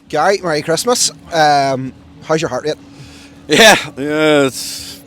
Gary, Merry Christmas. How's your heart rate? Yeah, it's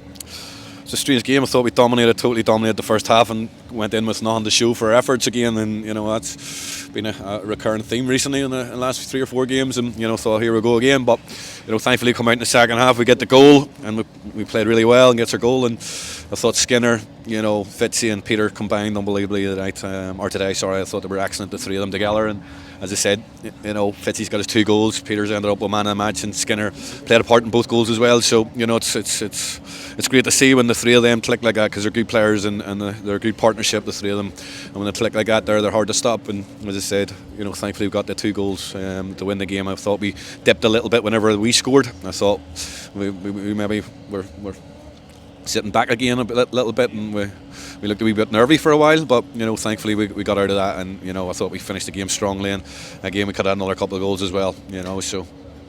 a strange game. I thought we totally dominated the first half and went in with nothing to show for our efforts again, and that's been a recurrent theme recently in the last 3 or 4 games, and thought here we go again, but thankfully come out in the second half, we get the goal and we played really well and gets our goal, and I thought Skinner, Fitzy and Peter combined unbelievably today. Sorry, I thought they were excellent, the three of them together, and as I said, Fitzy's got his 2 goals, Peter's ended up with man of the match, and Skinner played a part in both goals as well. So it's great to see when the three of them click like that, because they're good players and they're a good partnership, the three of them. And when they click like that, they're hard to stop. And as I said, thankfully we got the 2 goals to win the game. I thought we dipped a little bit whenever we scored. I thought we maybe were sitting back again a little bit, and we looked a wee bit nervy for a while, but thankfully we got out of that, and I thought we finished the game strongly, and again we could have another couple of goals as well. So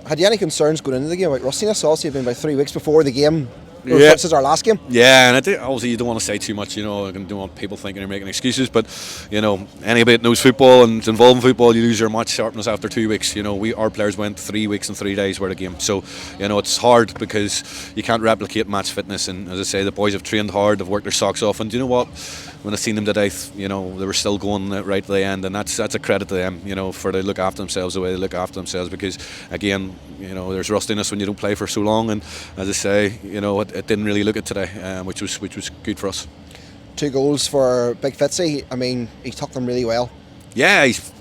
had you any concerns going into the game about rustiness? Obviously you've been about 3 weeks before the game. Yeah. This is our last game. Yeah, and obviously you don't want to say too much, I don't want people thinking you're making excuses, but anybody that knows football and is involved in football, you lose your match sharpness after 2 weeks. Our players went 3 weeks and 3 days worth of game, so it's hard because you can't replicate match fitness, and as I say, the boys have trained hard, they've worked their socks off, and do you know what, when I seen them today, they were still going right to the end, and that's a credit to them, for they look after themselves the way they look after themselves, because again, there's rustiness when you don't play for so long, and as I say, it didn't really look it today, which was good for us. 2 goals for Big Fitzy. I mean, he took them really well. Yeah, he's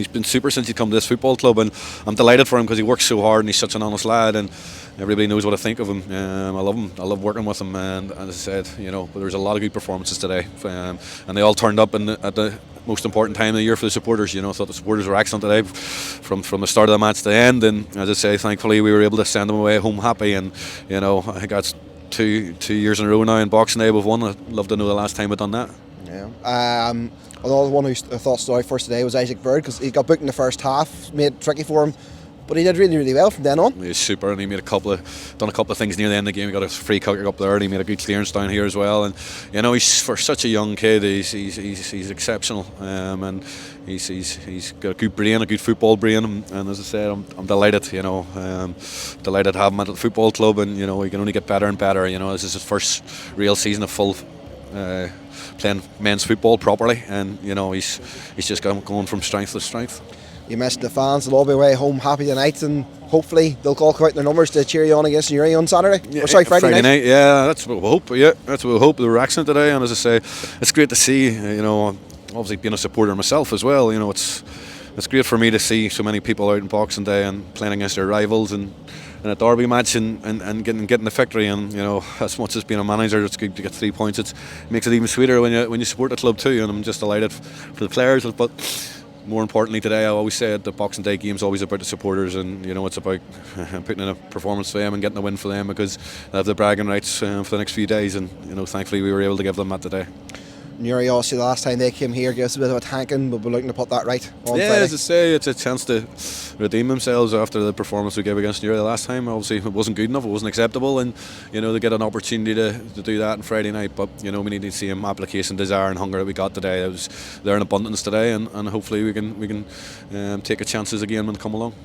been super since he come to this football club, and I'm delighted for him because he works so hard and he's such an honest lad, and everybody knows what I think of him. I love him. I love working with him, and as I said, there was a lot of good performances today, and they all turned up at the most important time of the year for the supporters. I thought the supporters were excellent today, from the start of the match to the end, and as I say, thankfully we were able to send them away home happy, and I think that's two years in a row now in Boxing Day we've won. I'd love to know the last time we've done that. Yeah. Another one who I thought stood out first today was Isaac Bird, because he got booked in the first half, made it tricky for him, but he did really, really well from then on. He was super, and he made done a couple of things near the end of the game. He got a free kick up there, and he made a good clearance down here as well. And he's, for such a young kid, he's exceptional, and he's got a good brain, a good football brain. And as I said, I'm delighted, delighted to have him at the football club, and he can only get better and better. This is his first real season of full playing men's football properly, and he's just going from strength to strength. You mentioned the fans, they'll all be away home happy tonight, and hopefully they'll all come out in their numbers to cheer you on against Newry on Saturday. Yeah, Friday night. Yeah, that's what we hope. Yeah, that's what we hope. They were excellent today, and as I say, it's great to see. Obviously being a supporter myself as well. It's great for me to see so many people out in Boxing Day and playing against their rivals and in a derby match and getting the victory. And as much as being a manager, it's good to get 3 points. It makes it even sweeter when you support the club too. And I'm just delighted for the players, but more importantly today, I always say the Boxing Day game is always about the supporters, and it's about putting in a performance for them and getting a win for them, because they have the bragging rights for the next few days, and thankfully we were able to give them that today. Newry, obviously the last time they came here gave us a bit of a tanking, but we're looking to put that right on Friday. As I say, it's a chance to redeem themselves after the performance we gave against Newry the last time. Obviously it wasn't good enough, it wasn't acceptable, and they get an opportunity to do that on Friday night, but we need to see him application, desire and hunger that we got today. It was there in abundance today, and hopefully we can take a chances again when they come along.